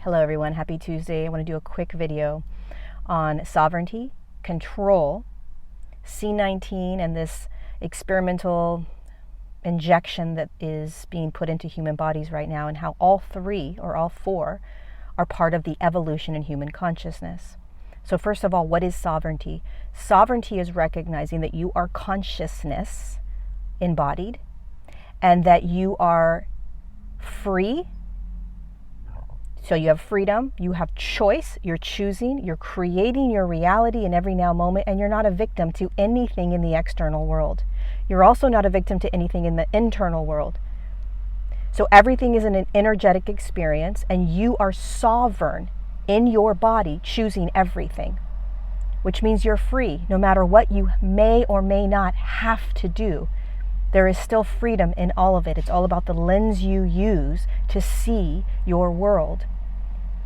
Hello everyone, happy Tuesday. I want to do a quick video on sovereignty, control, C19 and this experimental injection that is being put into human bodies right now, and how all three or all four are part of the evolution in human consciousness. So first of all, what is sovereignty? Sovereignty is recognizing that you are consciousness embodied and that you are free. So you have freedom, you have choice, you're choosing, you're creating your reality in every now moment, and you're not a victim to anything in the external world. You're also not a victim to anything in the internal world. So everything is an energetic experience, and you are sovereign in your body, choosing everything, which means you're free. No matter what you may or may not have to do, there is still freedom in all of it. It's all about the lens you use to see your world.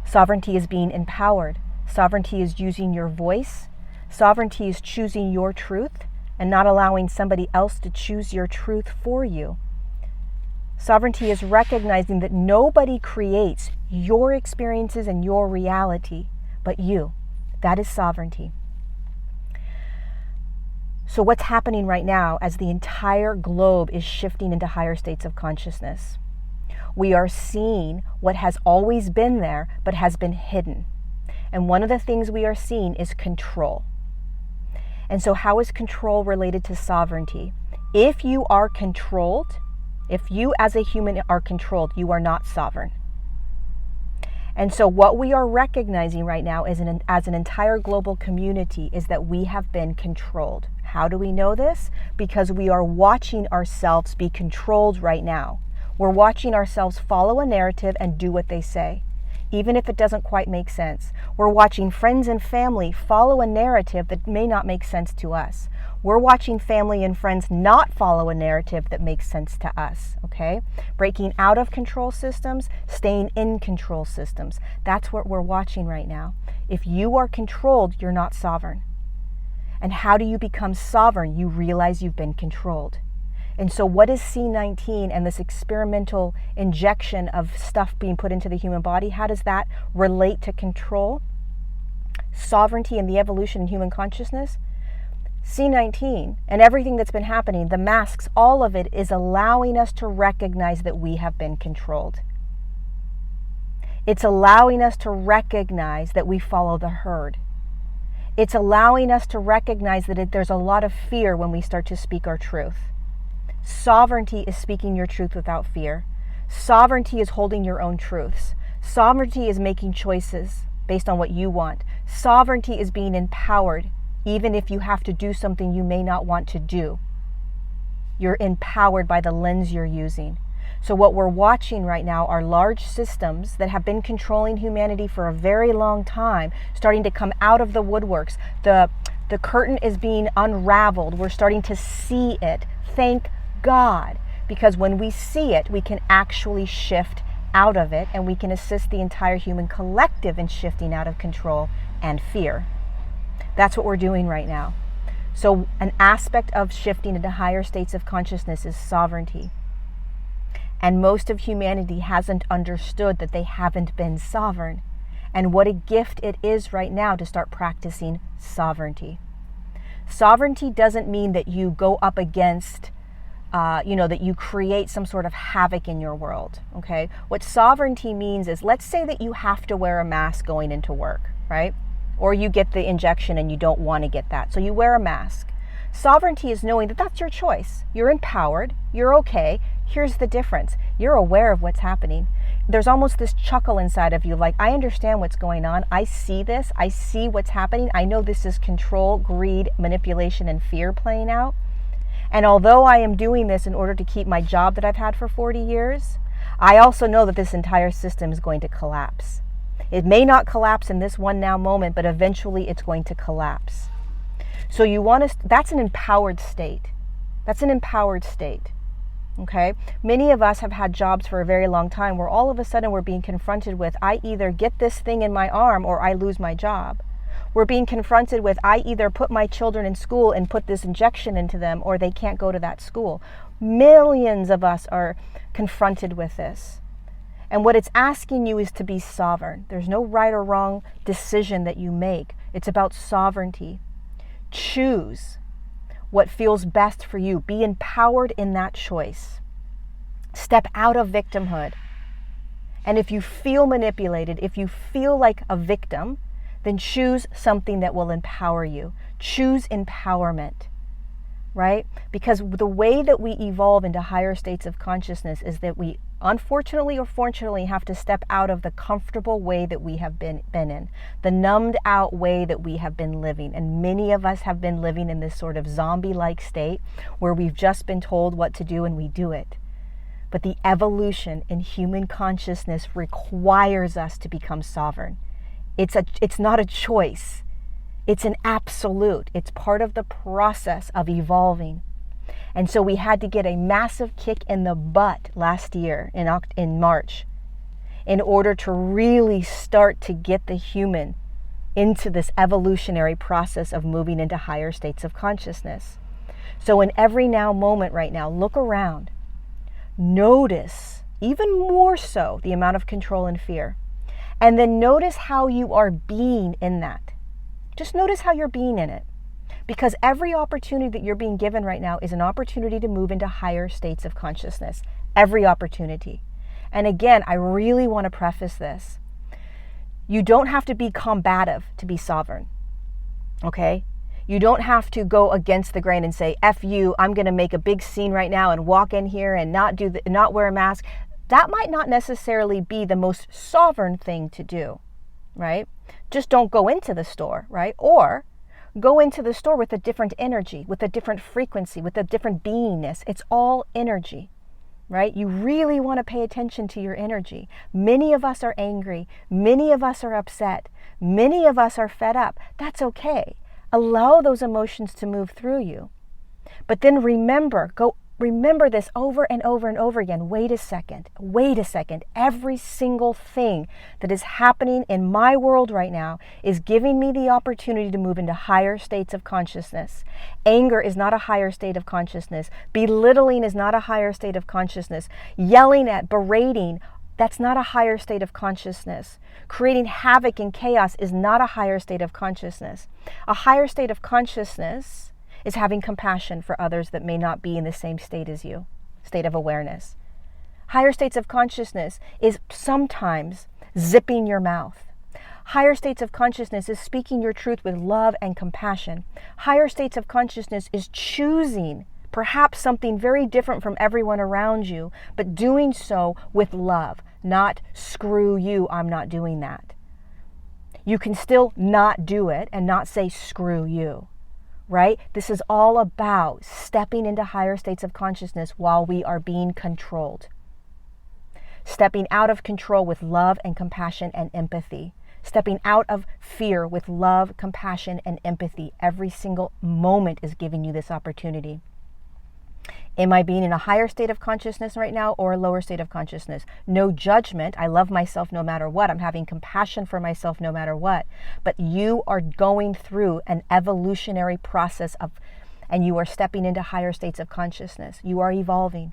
Sovereignty is being empowered. Sovereignty is using your voice. Sovereignty is choosing your truth and not allowing somebody else to choose your truth for you. Sovereignty is recognizing that nobody creates your experiences and your reality but you. That is sovereignty. So what's happening right now as the entire globe is shifting into higher states of consciousness? We are seeing what has always been there but has been hidden. And one of the things we are seeing is control. And so how is control related to sovereignty? If you are controlled, if you as a human are controlled, you are not sovereign. And so what we are recognizing right now as an entire global community is that we have been controlled. How do we know this? Because we are watching ourselves be controlled right now. We're watching ourselves follow a narrative and do what they say, even if it doesn't quite make sense. We're watching friends and family follow a narrative that may not make sense to us. We're watching family and friends not follow a narrative that makes sense to us, okay? Breaking out of control systems, staying in control systems. That's what we're watching right now. If you are controlled, you're not sovereign. And how do you become sovereign? You realize you've been controlled. And so what is C19 and this experimental injection of stuff being put into the human body? How does that relate to control, sovereignty, and the evolution in human consciousness? C19 and everything that's been happening, the masks, all of it is allowing us to recognize that we have been controlled. It's allowing us to recognize that we follow the herd. It's allowing us to recognize that there's a lot of fear when we start to speak our truth. Sovereignty is speaking your truth without fear. Sovereignty is holding your own truths. Sovereignty is making choices based on what you want. Sovereignty is being empowered, even if you have to do something you may not want to do. You're empowered by the lens you're using. So what we're watching right now are large systems that have been controlling humanity for a very long time, starting to come out of the woodworks. The curtain is being unraveled. We're starting to see it. Thank God, because when we see it, we can actually shift out of it, and we can assist the entire human collective in shifting out of control and fear. That's what we're doing right now. So an aspect of shifting into higher states of consciousness is sovereignty. And most of humanity hasn't understood that they haven't been sovereign. And what a gift it is right now to start practicing sovereignty. Sovereignty doesn't mean that you go up against, that you create some sort of havoc in your world, okay? What sovereignty means is, let's say that you have to wear a mask going into work, right? Or you get the injection and you don't want to get that, so you wear a mask. Sovereignty is knowing that that's your choice. You're empowered, you're okay. Here's the difference. You're aware of what's happening. There's almost this chuckle inside of you, like, I understand what's going on. I see this. I see what's happening. I know this is control, greed, manipulation, and fear playing out. And although I am doing this in order to keep my job that I've had for 40 years, I also know that this entire system is going to collapse. It may not collapse in this one now moment, but eventually it's going to collapse. So that's an empowered state. That's an empowered state. Okay? Many of us have had jobs for a very long time where all of a sudden we're being confronted with, I either get this thing in my arm or I lose my job. We're being confronted with, I either put my children in school and put this injection into them or they can't go to that school. Millions of us are confronted with this. And what it's asking you is to be sovereign. There's no right or wrong decision that you make. It's about sovereignty. Choose what feels best for you. Be empowered in that choice. Step out of victimhood. And if you feel manipulated, if you feel like a victim, then choose something that will empower you. Choose empowerment, right? Because the way that we evolve into higher states of consciousness is that we, unfortunately or fortunately, have to step out of the comfortable way that we have been in, the numbed out way that we have been living. And many of us have been living in this sort of zombie-like state where we've just been told what to do and we do it. But the evolution in human consciousness requires us to become sovereign. It's not a choice. It's an absolute. It's part of the process of evolving. And so we had to get a massive kick in the butt last year in March in order to really start to get the human into this evolutionary process of moving into higher states of consciousness. So in every now moment right now, look around. Notice, even more so, the amount of control and fear. And then notice how you are being in that. Just notice how you're being in it. Because every opportunity that you're being given right now is an opportunity to move into higher states of consciousness. Every opportunity. And again, I really want to preface this. You don't have to be combative to be sovereign. Okay? You don't have to go against the grain and say, F you, I'm going to make a big scene right now and walk in here and not wear a mask. That might not necessarily be the most sovereign thing to do, right? Just don't go into the store, right? Or go into the store with a different energy, with a different frequency, with a different beingness. It's all energy, right? You really want to pay attention to your energy. Many of us are angry. Many of us are upset. Many of us are fed up. That's okay. Allow those emotions to move through you. But then remember this over and over and over again. Wait a second. Every single thing that is happening in my world right now is giving me the opportunity to move into higher states of consciousness. Anger is not a higher state of consciousness. Belittling is not a higher state of consciousness. Yelling at, berating, that's not a higher state of consciousness. Creating havoc and chaos is not a higher state of consciousness. A higher state of consciousness is having compassion for others that may not be in the same state as you, state of awareness. Higher states of consciousness is sometimes zipping your mouth. Higher states of consciousness is speaking your truth with love and compassion. Higher states of consciousness is choosing perhaps something very different from everyone around you, but doing so with love, not screw you, I'm not doing that. You can still not do it and not say screw you, right? This is all about stepping into higher states of consciousness while we are being controlled. Stepping out of control with love and compassion and empathy. Stepping out of fear with love, compassion, and empathy. Every single moment is giving you this opportunity. Am I being in a higher state of consciousness right now or a lower state of consciousness? No judgment. I love myself no matter what. I'm having compassion for myself no matter what. But you are going through an evolutionary process and you are stepping into higher states of consciousness. You are evolving.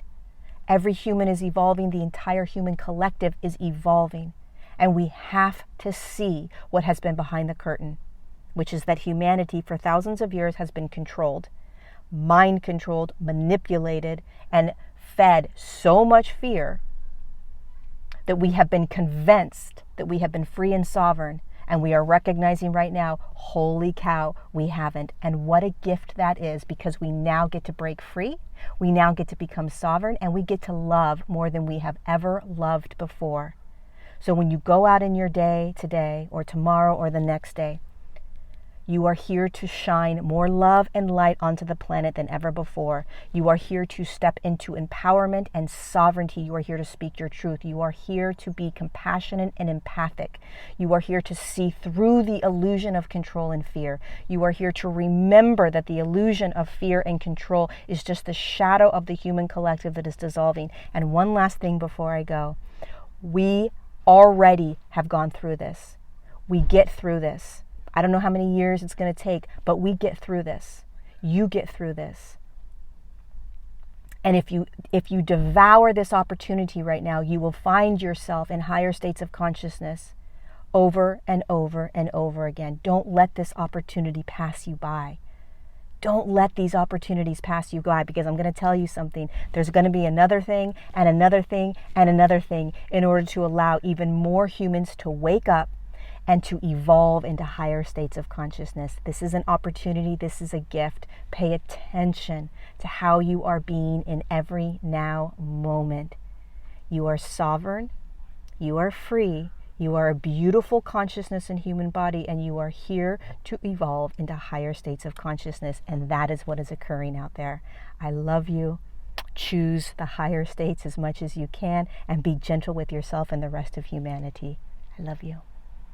Every human is evolving. The entire human collective is evolving. And we have to see what has been behind the curtain, which is that humanity for thousands of years has been controlled. Mind controlled, manipulated, and fed so much fear that we have been convinced that we have been free and sovereign, and we are recognizing right now, holy cow, we haven't. And what a gift that is, because we now get to break free, we now get to become sovereign, and we get to love more than we have ever loved before. So when you go out in your day today or tomorrow or the next day, you are here to shine more love and light onto the planet than ever before. You are here to step into empowerment and sovereignty. You are here to speak your truth. You are here to be compassionate and empathic. You are here to see through the illusion of control and fear. You are here to remember that the illusion of fear and control is just the shadow of the human collective that is dissolving. And one last thing before I go. We already have gone through this. We get through this. I don't know how many years it's going to take, but we get through this. You get through this. And if you devour this opportunity right now, you will find yourself in higher states of consciousness over and over and over again. Don't let this opportunity pass you by. Don't let these opportunities pass you by, because I'm going to tell you something. There's going to be another thing and another thing and another thing in order to allow even more humans to wake up and to evolve into higher states of consciousness. This is an opportunity. This is a gift. Pay attention to how you are being in every now moment. You are sovereign. You are free. You are a beautiful consciousness and human body, and you are here to evolve into higher states of consciousness, and that is what is occurring out there. I love you. Choose the higher states as much as you can, and be gentle with yourself and the rest of humanity. I love you.